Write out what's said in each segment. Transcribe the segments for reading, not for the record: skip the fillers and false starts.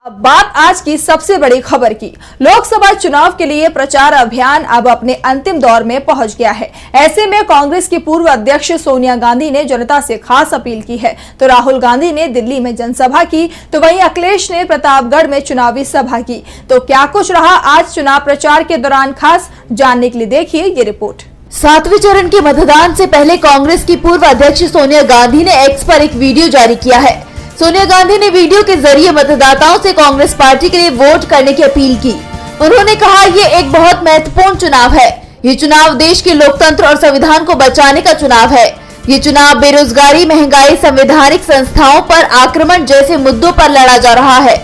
अब बात आज की सबसे बड़ी खबर की। लोकसभा चुनाव के लिए प्रचार अभियान अब अपने अंतिम दौर में पहुंच गया है। ऐसे में कांग्रेस की पूर्व अध्यक्ष सोनिया गांधी ने जनता से खास अपील की है। तो राहुल गांधी ने दिल्ली में जनसभा की, तो वहीं अखिलेश ने प्रतापगढ़ में चुनावी सभा की। तो क्या कुछ रहा आज चुनाव प्रचार के दौरान खास, जानने के लिए देखिए ये रिपोर्ट। 7वें चरण के मतदान से पहले कांग्रेस की पूर्व अध्यक्ष सोनिया गांधी ने एक्स पर एक वीडियो जारी किया है। सोनिया गांधी ने वीडियो के जरिए मतदाताओं से कांग्रेस पार्टी के लिए वोट करने की अपील की। उन्होंने कहा, ये एक बहुत महत्वपूर्ण चुनाव है। ये चुनाव देश के लोकतंत्र और संविधान को बचाने का चुनाव है। ये चुनाव बेरोजगारी, महंगाई, संवैधानिक संस्थाओं पर आक्रमण जैसे मुद्दों पर लड़ा जा रहा है।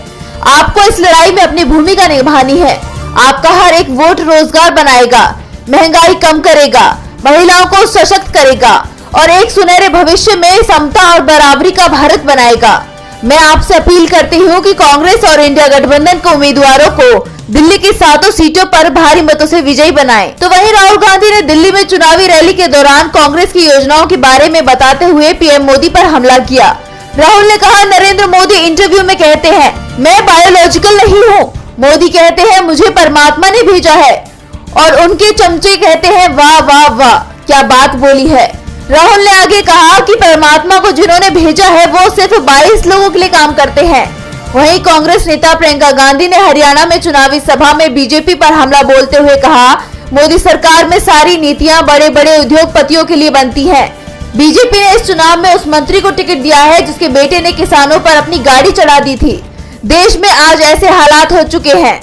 आपको इस लड़ाई में अपनी भूमिका निभानी है। आपका हर एक वोट रोजगार बनाएगा, महंगाई कम करेगा, महिलाओं को सशक्त करेगा और एक सुनहरे भविष्य में समता और बराबरी का भारत बनाएगा। मैं आपसे अपील करती हूं कि कांग्रेस और इंडिया गठबंधन के उम्मीदवारों को दिल्ली की 7 सीटों पर भारी मतों से विजयी बनाएं। तो वहीं राहुल गांधी ने दिल्ली में चुनावी रैली के दौरान कांग्रेस की योजनाओं के बारे में बताते हुए पीएम मोदी पर हमला किया। राहुल ने कहा, नरेंद्र मोदी इंटरव्यू में कहते हैं, मैं बायोलॉजिकल नहीं हूँ। मोदी कहते हैं, मुझे परमात्मा ने भेजा है। और उनके चमचे कहते हैं, वाह वाह वाह, क्या बात बोली है। राहुल ने आगे कहा कि परमात्मा को जिन्होंने भेजा है वो सिर्फ 22 लोगों के लिए काम करते हैं। वहीं कांग्रेस नेता प्रियंका गांधी ने हरियाणा में चुनावी सभा में बीजेपी पर हमला बोलते हुए कहा, मोदी सरकार में सारी नीतियां बड़े बड़े उद्योगपतियों के लिए बनती हैं। बीजेपी ने इस चुनाव में उस मंत्री को टिकट दिया है जिसके बेटे ने किसानों पर अपनी गाड़ी चढ़ा दी थी। देश में आज ऐसे हालात हो चुके हैं।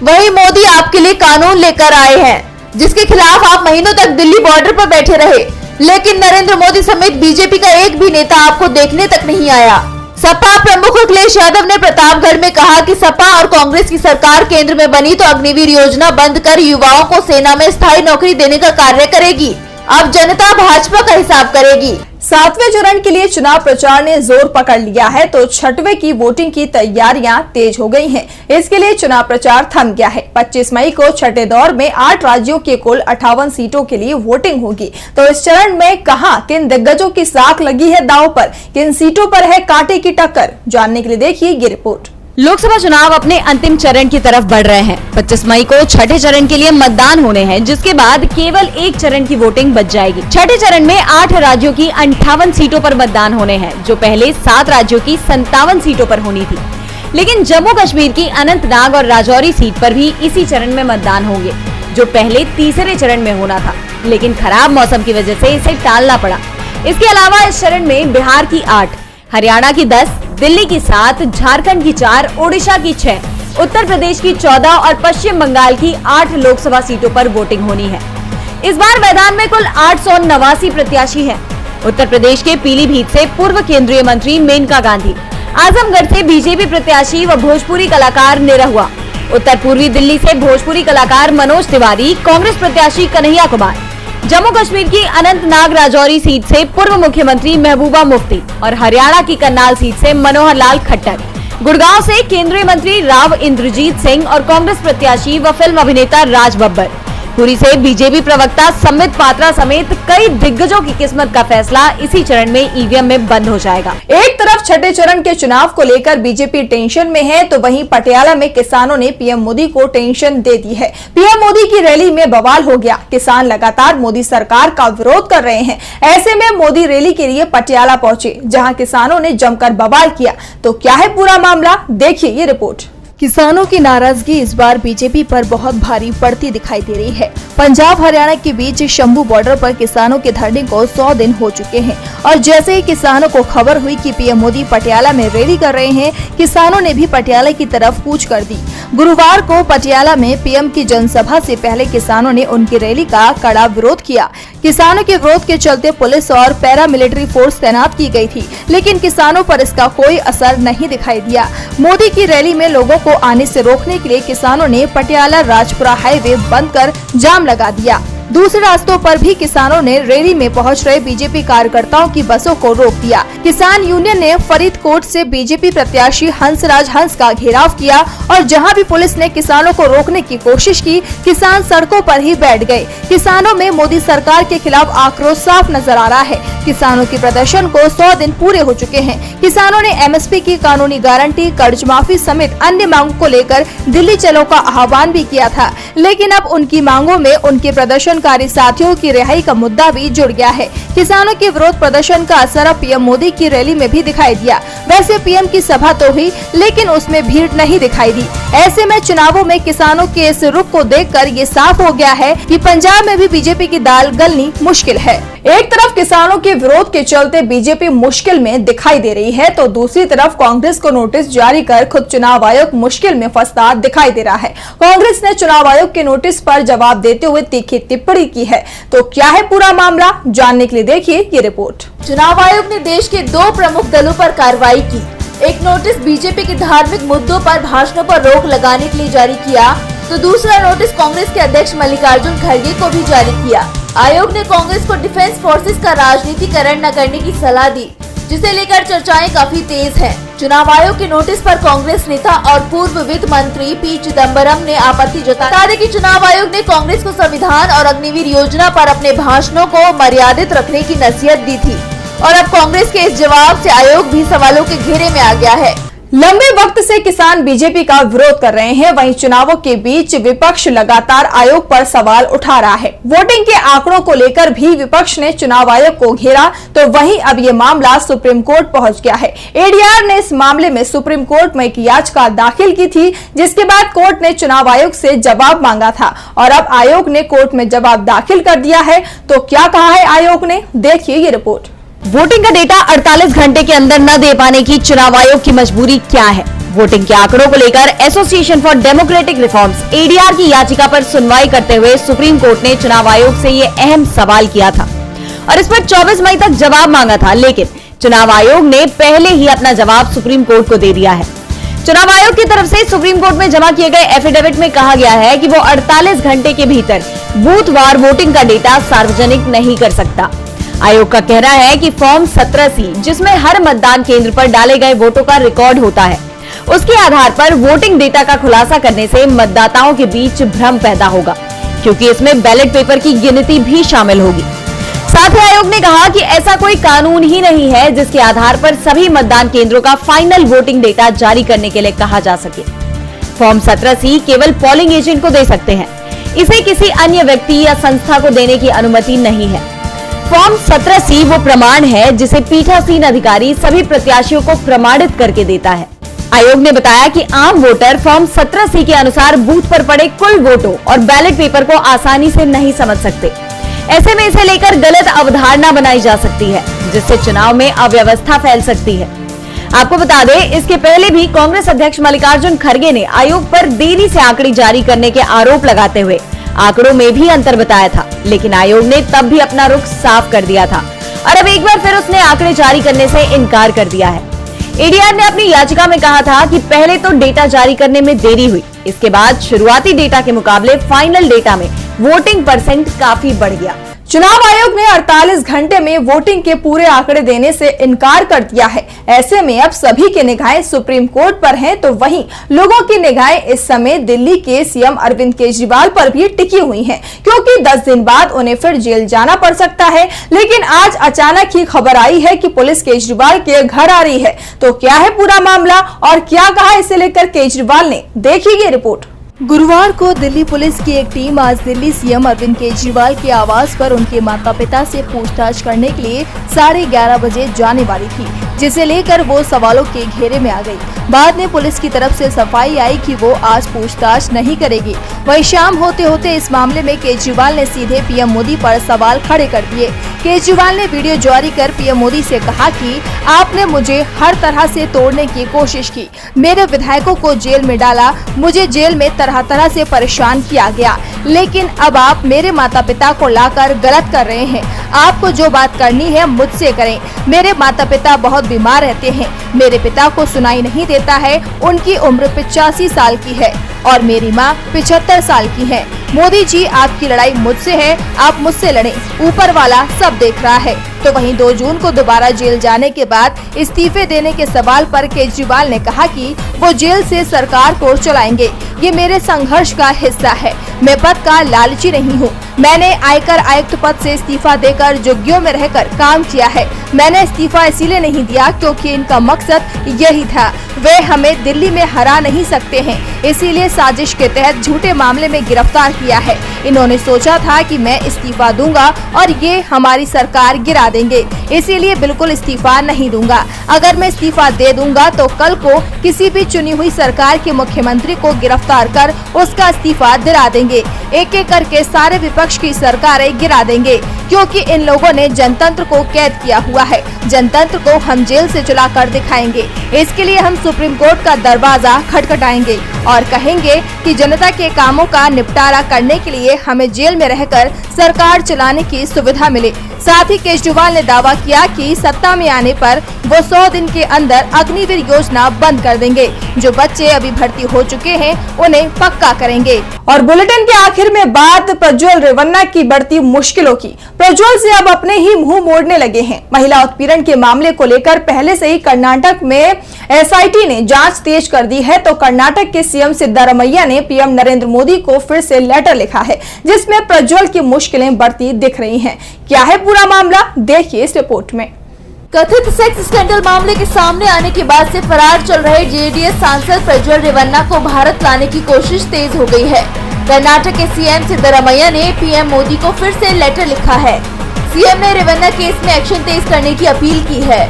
वहीं मोदी आपके लिए कानून लेकर आए हैं जिसके खिलाफ आप महीनों तक दिल्ली बॉर्डर पर बैठे रहे, लेकिन नरेंद्र मोदी समेत बीजेपी का एक भी नेता आपको देखने तक नहीं आया। सपा प्रमुख अखिलेश यादव ने प्रतापगढ़ में कहा कि सपा और कांग्रेस की सरकार केंद्र में बनी तो अग्निवीर योजना बंद कर युवाओं को सेना में स्थायी नौकरी देने का कार्य करेगी। अब जनता भाजपा का हिसाब करेगी। 7वें चरण के लिए चुनाव प्रचार ने जोर पकड़ लिया है, तो 6वें की वोटिंग की तैयारियां तेज हो गई हैं। इसके लिए चुनाव प्रचार थम गया है। 25 मई को छठे दौर में 8 राज्यों के कुल 58 सीटों के लिए वोटिंग होगी। तो इस चरण में कहां किन दिग्गजों की साख लगी है दांव पर, किन सीटों पर है कांटे की टक्कर, जानने के लिए देखिए ये रिपोर्ट। लोकसभा चुनाव अपने अंतिम चरण की तरफ बढ़ रहे हैं। 25 मई को छठे चरण के लिए मतदान होने हैं, जिसके बाद केवल एक चरण की वोटिंग बच जाएगी। छठे चरण में 8 राज्यों की 58 सीटों पर मतदान होने हैं, जो पहले 7 राज्यों की 57 सीटों पर होनी थी। लेकिन जम्मू कश्मीर की अनंतनाग और राजौरी सीट पर भी इसी चरण में मतदान होंगे, जो पहले तीसरे चरण में होना था, लेकिन खराब मौसम की वजह से इसे टालना पड़ा। इसके अलावा इस चरण में बिहार की 8, हरियाणा की 10, दिल्ली की 7, झारखंड की 4, ओडिशा की 6, उत्तर प्रदेश की 14 और पश्चिम बंगाल की 8 लोकसभा सीटों पर वोटिंग होनी है। इस बार मैदान में कुल 889 प्रत्याशी हैं। उत्तर प्रदेश के पीलीभीत से पूर्व केंद्रीय मंत्री मेनका गांधी, आजमगढ़ से बीजेपी प्रत्याशी व भोजपुरी कलाकार निरहुआ, उत्तर पूर्वी दिल्ली से भोजपुरी कलाकार मनोज तिवारी, कांग्रेस प्रत्याशी कन्हैया कुमार, जम्मू कश्मीर की अनंतनाग राजौरी सीट से पूर्व मुख्यमंत्री महबूबा मुफ्ती और हरियाणा की करनाल सीट से मनोहर लाल खट्टर, गुड़गांव से केंद्रीय मंत्री राव इंद्रजीत सिंह और कांग्रेस प्रत्याशी व फिल्म अभिनेता राज बब्बर, पुरी से बीजेपी प्रवक्ता संबित पात्रा समेत कई दिग्गजों की किस्मत का फैसला इसी चरण में ईवीएम में बंद हो जाएगा। एक तरफ छठे चरण के चुनाव को लेकर बीजेपी टेंशन में है, तो वहीं पटियाला में किसानों ने पीएम मोदी को टेंशन दे दी है। पीएम मोदी की रैली में बवाल हो गया। किसान लगातार मोदी सरकार का विरोध कर रहे हैं। ऐसे में मोदी रैली के लिए पटियाला पहुंचे, जहां किसानों ने जमकर बवाल किया। तो क्या है पूरा मामला, देखिए ये रिपोर्ट। किसानों की नाराजगी इस बार बीजेपी पर बहुत भारी पड़ती दिखाई दे रही है। पंजाब हरियाणा के बीच शंभू बॉर्डर पर किसानों के धरने को 100 दिन हो चुके हैं और जैसे ही किसानों को खबर हुई कि पीएम मोदी पटियाला में रैली कर रहे हैं, किसानों ने भी पटियाला की तरफ कूच कर दी। गुरुवार को पटियाला में पीएम की जनसभा से पहले किसानों ने उनकी रैली का कड़ा विरोध किया। किसानों के विरोध के चलते पुलिस और पैरामिलिट्री फोर्स तैनात की गई थी, लेकिन किसानों पर इसका कोई असर नहीं दिखाई दिया। मोदी की रैली में लोगों को आने से रोकने के लिए किसानों ने पटियाला राजपुरा हाईवे बंद कर जाम लगा दिया। दूसरे रास्तों पर भी किसानों ने रैली में पहुंच रहे बीजेपी कार्यकर्ताओं की बसों को रोक दिया। किसान यूनियन ने फरीदकोट से बीजेपी प्रत्याशी हंसराज हंस का घेराव किया और जहां भी पुलिस ने किसानों को रोकने की कोशिश की, किसान सड़कों पर ही बैठ गए। किसानों में मोदी सरकार के खिलाफ आक्रोश साफ नजर आ रहा है। किसानों के प्रदर्शन को 100 दिन पूरे हो चुके हैं। किसानों ने एमएसपी की कानूनी गारंटी, कर्ज माफी समेत अन्य मांगों को लेकर दिल्ली चलो का आह्वान भी किया था, लेकिन अब उनकी मांगों में उनके प्रदर्शनकारी साथियों की रिहाई का मुद्दा भी जुड़ गया है। किसानों के विरोध प्रदर्शन का असर अब पीएम मोदी की रैली में भी दिखाई दिया। वैसे पीएम की सभा तो हुई, लेकिन उसमें भीड़ नहीं दिखाई दी। ऐसे में चुनावों में किसानों के इस रुख को देखकर ये साफ हो गया है कि पंजाब में भी बीजेपी की दाल गलनी मुश्किल है। एक तरफ किसानों के विरोध के चलते बीजेपी मुश्किल में दिखाई दे रही है, तो दूसरी तरफ कांग्रेस को नोटिस जारी कर खुद चुनाव आयोग मुश्किल में फंसता दिखाई दे रहा है। कांग्रेस ने चुनाव आयोग के नोटिस पर जवाब देते हुए तीखी टिप्पणी की है। तो क्या है पूरा मामला, जानने के लिए देखिए ये रिपोर्ट। चुनाव आयोग ने देश के 2 प्रमुख दलों पर कार्रवाई की। एक नोटिस बीजेपी के धार्मिक मुद्दों पर भाषणों पर रोक लगाने के लिए जारी किया, तो दूसरा नोटिस कांग्रेस के अध्यक्ष मल्लिकार्जुन खड़गे को भी जारी किया। आयोग ने कांग्रेस को डिफेंस फोर्सेस का राजनीतिकरण न करने की सलाह दी, जिसे लेकर चर्चाएं काफी तेज हैं। चुनाव आयोग के नोटिस पर कांग्रेस नेता और पूर्व वित्त मंत्री पी चिदम्बरम ने आपत्ति जताई। बता दें कि चुनाव आयोग ने कांग्रेस को संविधान और अग्निवीर योजना पर अपने भाषणों को मर्यादित रखने की नसीहत दी थी, और अब कांग्रेस के इस जवाब से आयोग भी सवालों के घेरे में आ गया है। लंबे वक्त से किसान बीजेपी का विरोध कर रहे हैं, वहीं चुनावों के बीच विपक्ष लगातार आयोग पर सवाल उठा रहा है। वोटिंग के आंकड़ों को लेकर भी विपक्ष ने चुनाव आयोग को घेरा, तो वहीं अब ये मामला सुप्रीम कोर्ट पहुंच गया है। एडीआर ने इस मामले में सुप्रीम कोर्ट में एक याचिका दाखिल की थी, जिसके बाद कोर्ट ने चुनाव आयोग से जवाब मांगा था, और अब आयोग ने कोर्ट में जवाब दाखिल कर दिया है। तो क्या कहा है आयोग ने, देखिए ये रिपोर्ट। वोटिंग का डेटा 48 घंटे के अंदर न दे पाने की चुनाव आयोग की मजबूरी क्या है? वोटिंग के आंकड़ों को लेकर association for democratic reforms ADR की याचिका पर सुनवाई करते हुए सुप्रीम कोर्ट ने चुनाव आयोग से ये अहम सवाल किया था और इस पर 24 मई तक जवाब मांगा था, लेकिन चुनाव आयोग ने पहले ही अपना जवाब सुप्रीम कोर्ट को दे दिया है। चुनाव आयोग की तरफ से सुप्रीम कोर्ट में जमा किए गए एफिडेविट में कहा गया है कि वो 48 घंटे के भीतर बूथवार वोटिंग का डेटा सार्वजनिक नहीं कर सकता। आयोग का कहना है कि फॉर्म 17C, जिसमें हर मतदान केंद्र पर डाले गए वोटों का रिकॉर्ड होता है, उसके आधार पर वोटिंग डेटा का खुलासा करने से मतदाताओं के बीच भ्रम पैदा होगा, क्योंकि इसमें बैलेट पेपर की गिनती भी शामिल होगी। साथ ही आयोग ने कहा कि ऐसा कोई कानून ही नहीं है जिसके आधार पर सभी मतदान केंद्रों का फाइनल वोटिंग डेटा जारी करने के लिए कहा जा सके। फॉर्म 17C केवल पोलिंग एजेंट को दे सकते हैं, इसे किसी अन्य व्यक्ति या संस्था को देने की अनुमति नहीं है। फॉर्म 17C वो प्रमाण है जिसे पीठासीन अधिकारी सभी प्रत्याशियों को प्रमाणित करके देता है। आयोग ने बताया कि आम वोटर फॉर्म 17C के अनुसार बूथ पर पड़े कुल वोटों और बैलेट पेपर को आसानी से नहीं समझ सकते। ऐसे में इसे लेकर गलत अवधारणा बनाई जा सकती है, जिससे चुनाव में अव्यवस्था फैल सकती है। आपको बता दें, इसके पहले भी कांग्रेस अध्यक्ष मल्लिकार्जुन खड़गे ने आयोग पर देरी से आंकड़े जारी करने के आरोप लगाते हुए आंकड़ों में भी अंतर बताया था, लेकिन आयोग ने तब भी अपना रुख साफ कर दिया था और अब एक बार फिर उसने आंकड़े जारी करने से इनकार कर दिया है। एडीआर ने अपनी याचिका में कहा था कि पहले तो डेटा जारी करने में देरी हुई, इसके बाद शुरुआती डेटा के मुकाबले फाइनल डेटा में वोटिंग परसेंट काफी बढ़ गया। चुनाव आयोग ने 48 घंटे में वोटिंग के पूरे आंकड़े देने से इनकार कर दिया है। ऐसे में अब सभी की निगाहें सुप्रीम कोर्ट पर हैं, तो वहीं लोगों की निगाहें इस समय दिल्ली के सीएम अरविंद केजरीवाल पर भी टिकी हुई हैं, क्योंकि 10 दिन बाद उन्हें फिर जेल जाना पड़ सकता है। लेकिन आज अचानक ही खबर आई है कि पुलिस केजरीवाल के घर आ रही है। तो क्या है पूरा मामला और क्या कहा इसे लेकर केजरीवाल ने, देखिए ये रिपोर्ट। गुरुवार को दिल्ली पुलिस की एक टीम आज दिल्ली सीएम अरविंद केजरीवाल के आवास पर उनके माता पिता से पूछताछ करने के लिए 11:30 बजे जाने वाली थी, जिसे लेकर वो सवालों के घेरे में आ गई। बाद में पुलिस की तरफ से सफाई आई कि वो आज पूछताछ नहीं करेगी। वहीं शाम होते होते इस मामले में केजरीवाल ने सीधे पीएम मोदी पर सवाल खड़े कर दिए। केजरीवाल ने वीडियो जारी कर पीएम मोदी से कहा कि आपने मुझे हर तरह से तोड़ने की कोशिश की, मेरे विधायकों को जेल में डाला, मुझे जेल में तरह तरह से परेशान किया गया। लेकिन अब आप मेरे माता पिता को लाकर गलत कर रहे हैं। आपको जो बात करनी है मुझसे करें। मेरे माता पिता बहुत बीमार रहते हैं। मेरे पिता को सुनाई नहीं देता है। उनकी उम्र 85 साल की है और मेरी माँ 75 साल की है। मोदी जी, आपकी लड़ाई मुझसे है, आप मुझसे लड़ें। ऊपर वाला सब देख रहा है। तो वहीं 2 जून को दोबारा जेल जाने के बाद इस्तीफे देने के सवाल पर केजरीवाल ने कहा कि वो जेल से सरकार को चलाएंगे। ये मेरे संघर्ष का हिस्सा है। मैं पद का लालची नहीं हूँ। मैंने आयकर आयुक्त पद से इस्तीफा देकर झुग्गियों में रहकर काम किया है। मैंने इस्तीफा इसीलिए नहीं दिया क्योंकि इनका मकसद यही था। वे हमें दिल्ली में हरा नहीं सकते हैं, इसीलिए साजिश के तहत झूठे मामले में गिरफ्तार किया है। इन्होंने सोचा था कि मैं इस्तीफा दूंगा और ये हमारी सरकार गिरा देंगे, इसीलिए बिल्कुल इस्तीफा नहीं दूंगा। अगर मैं इस्तीफा दे दूंगा तो कल को किसी भी चुनी हुई सरकार के मुख्यमंत्री को गिरफ्तार कर उसका इस्तीफा दिला देंगे। एक एक करके सारे विपक्ष की सरकारें गिरा देंगे, क्योंकि इन लोगों ने जनतंत्र को कैद किया हुआ है। जनतंत्र को हम जेल से चला कर दिखाएंगे। इसके लिए हम सुप्रीम कोर्ट का दरवाजा खटखटाएंगे और कहेंगे कि जनता के कामों का निपटारा करने के लिए हमें जेल में रहकर सरकार चलाने की सुविधा मिले। साथ ही केजरीवाल ने दावा किया कि सत्ता में आने पर वो 100 दिन के अंदर अग्निवीर योजना बंद कर देंगे। जो बच्चे अभी भर्ती हो चुके हैं उन्हें पक्का करेंगे। और बुलेटिन के आखिर में बात प्रज्वल रेवन्ना की बढ़ती मुश्किलों की। प्रज्वल से अब अपने ही मुंह मोड़ने लगे हैं। महिला उत्पीड़न के मामले को लेकर पहले से ही कर्नाटक में SIT ने जांच तेज कर दी है, तो कर्नाटक के CM सिद्धारमैया ने PM नरेंद्र मोदी को फिर से लेटर लिखा है, जिसमें प्रज्वल की मुश्किलें बढ़ती दिख रही हैं। क्या है पूरा मामला, देखिए इस रिपोर्ट में। कथित सेक्स स्कैंडल मामले के सामने आने के बाद से फरार चल रहे JDS सांसद प्रज्वल रेवन्ना को भारत लाने की कोशिश तेज हो गई है। कर्नाटक के CM सिद्धारमैया ने PM मोदी को फिर से लेटर लिखा है। CM ने रेवन्ना केस में एक्शन तेज करने की अपील की है।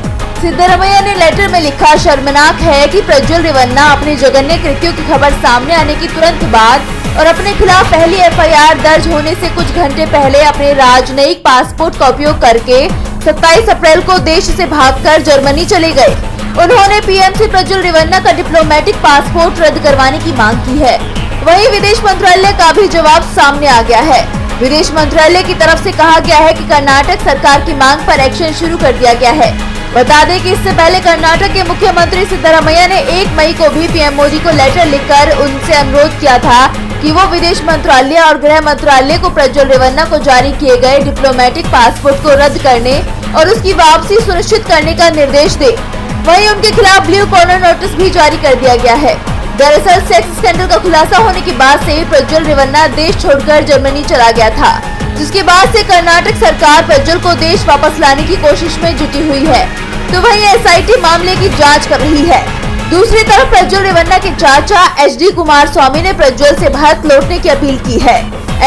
सिद्धारमैया ने लेटर में लिखा, शर्मनाक है कि प्रज्वल रेवन्ना अपने जघन्य कृत्यों की खबर सामने आने की तुरंत बाद और अपने खिलाफ पहली FIR दर्ज होने से कुछ घंटे पहले अपने राजनयिक पासपोर्ट का उपयोग करके 27 अप्रैल को देश से भागकर जर्मनी चले गए। उन्होंने PM से प्रज्वल रेवन्ना का डिप्लोमेटिक पासपोर्ट रद्द करवाने की मांग की है। वहीं विदेश मंत्रालय का भी जवाब सामने आ गया है। विदेश मंत्रालय की तरफ से कहा गया है कि कर्नाटक सरकार की मांग पर एक्शन शुरू कर दिया गया है। बता दें कि इससे पहले कर्नाटक के मुख्यमंत्री सिद्धारमैया ने 1 मई को भी PM मोदी को लेटर लिखकर उनसे अनुरोध किया था कि वो विदेश मंत्रालय और गृह मंत्रालय को प्रज्वल रेवन्ना को जारी किए गए डिप्लोमेटिक पासपोर्ट को रद्द करने और उसकी वापसी सुनिश्चित करने का निर्देश दे। वहीं उनके खिलाफ ब्लू कॉर्नर नोटिस भी जारी कर दिया गया है। दरअसल सेक्स स्कैंडल का खुलासा होने के बाद से प्रज्वल रेवन्ना देश छोड़कर जर्मनी चला गया था, जिसके बाद से कर्नाटक सरकार प्रज्वल को देश वापस लाने की कोशिश में जुटी हुई है। तो वहीं SIT मामले की जांच कर रही है। दूसरी तरफ प्रज्वल रेवन्ना के चाचा HD कुमारस्वामी ने प्रज्वल से भारत लौटने की अपील की है।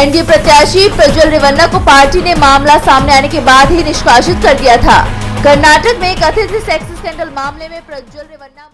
NDA प्रत्याशी प्रज्वल रेवन्ना को पार्टी ने मामला सामने आने के बाद ही निष्कासित कर दिया था। कर्नाटक में कथित सेक्स स्कैंडल मामले में प्रज्वल रेवन्ना